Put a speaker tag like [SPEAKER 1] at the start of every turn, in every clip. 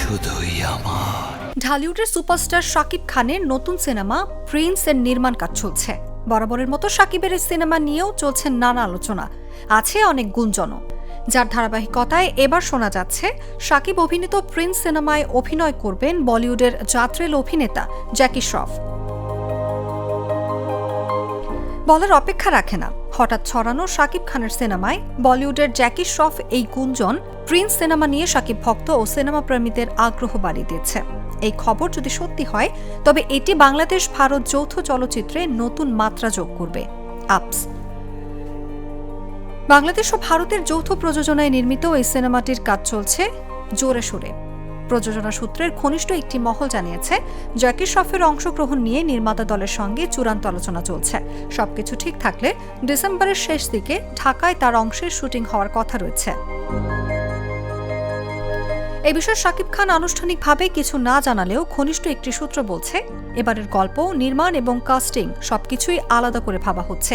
[SPEAKER 1] শুধুই আমার।
[SPEAKER 2] ঢালিউডের সুপারস্টার শাকিব খানের নতুন সিনেমা প্রিন্স এর নির্মাণ কাজ চলছে। বরাবরের মতো শাকিবের এই সিনেমা নিয়েও চলছে নানা আলোচনা, আছে অনেক গুঞ্জনও, যার ধারাবাহিকতায় এবার শোনা যাচ্ছে শাকিব অভিনীত প্রিন্স সিনেমায় অভিনয় করবেন বলিউডের জাতরেল অভিনেতা জ্যাকি শ্রফ। বলার অপেক্ষা রাখে না, হঠাৎ ছড়ানো শাকিব খানের সিনেমায় বলিউডের জ্যাকি শ্রফ এই গুঞ্জন প্রিন্স সিনেমা নিয়ে শাকিব ভক্ত ও সিনেমা প্রেমীদের আগ্রহ বাড়িয়ে দিয়েছে। এই খবর যদি সত্যি হয় তবে এটি বাংলাদেশ ভারত যৌথ চলচ্চিত্রে নতুন মাত্রা যোগ করবে। আপস বাংলাদেশ ও ভারতের যৌথ প্রযোজনায় নির্মিত এই সিনেমাটির কাজ চলছে জোরে সোরে। প্রযোজনা সূত্রের ঘনিষ্ঠ একটি মহল জানিয়েছে, জ্যাকি শ্রফের অংশগ্রহণ নিয়ে নির্মাতা দলের সঙ্গে চূড়ান্ত আলোচনা চলছে। সবকিছু ঠিক থাকলে ডিসেম্বরের শেষ দিকে ঢাকায় তার অংশের শুটিং হওয়ার কথা রয়েছে। এই বিষয়ে শাকিব খান আনুষ্ঠানিকভাবে কিছু না জানালেও ঘনিষ্ঠ একটি সূত্র বলছে, এবারের গল্প, নির্মাণ এবং কাস্টিং সবকিছুই আলাদা করে ভাবা হচ্ছে।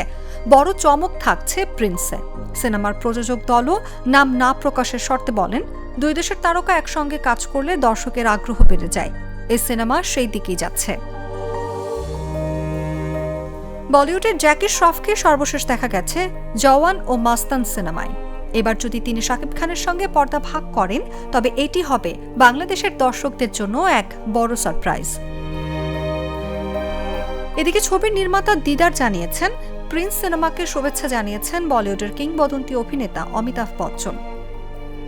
[SPEAKER 2] বড় চমক থাকছে প্রিন্সে। সিনেমার প্রযোজক দলও নাম না প্রকাশের শর্তে বলেন, দুই দেশের তারকা একসঙ্গে কাজ করলে দর্শকের আগ্রহ বেড়ে যায়। এই সিনেমা সেই দিকেই যাচ্ছে। বলিউডের জ্যাকি শ্রফকে সর্বশেষ দেখা গেছে জওয়ান ও মাস্তান সিনেমায়। এবার যদি তিনি শাকিব খানের সঙ্গে পর্দা ভাগ করেন তবে এটি হবে বাংলাদেশের দর্শকদের জন্য এক বড় সারপ্রাইজ। এদিকে ছবির নির্মাতা দিদার জানিয়েছেন, প্রিন্স সিনেমাকে শুভেচ্ছা জানিয়েছেন বলিউডের কিংবদন্তি অভিনেতা অমিতাভ বচ্চন।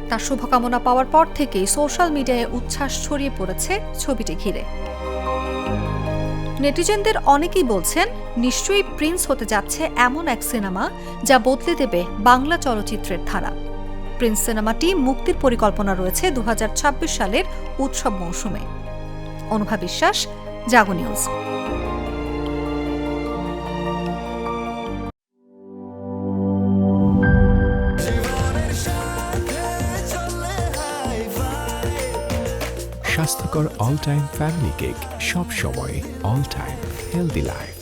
[SPEAKER 2] তার শুভকামনা পাওয়ার পর থেকেই সোশ্যাল মিডিয়ায় উচ্ছ্বাস ছড়িয়ে পড়েছে ছবিটি ঘিরে। নেটিজেনদের অনেকেই বলছেন, নিশ্চয়ই প্রিন্স হতে যাচ্ছে এমন এক সিনেমা যা বদলে দেবে বাংলা চলচ্চিত্রের ধারা। প্রিন্স সিনেমাটি মুক্তির পরিকল্পনা রয়েছে 2026 সালের উৎসব মৌসুমে। অনুভা বিশ্বাস, জাগো নিউজ।
[SPEAKER 3] স্বাস্থ্যকর অল টাইম ফ্যামিলি কেক, সব সময় অল টাইম হেলদি লাইফ।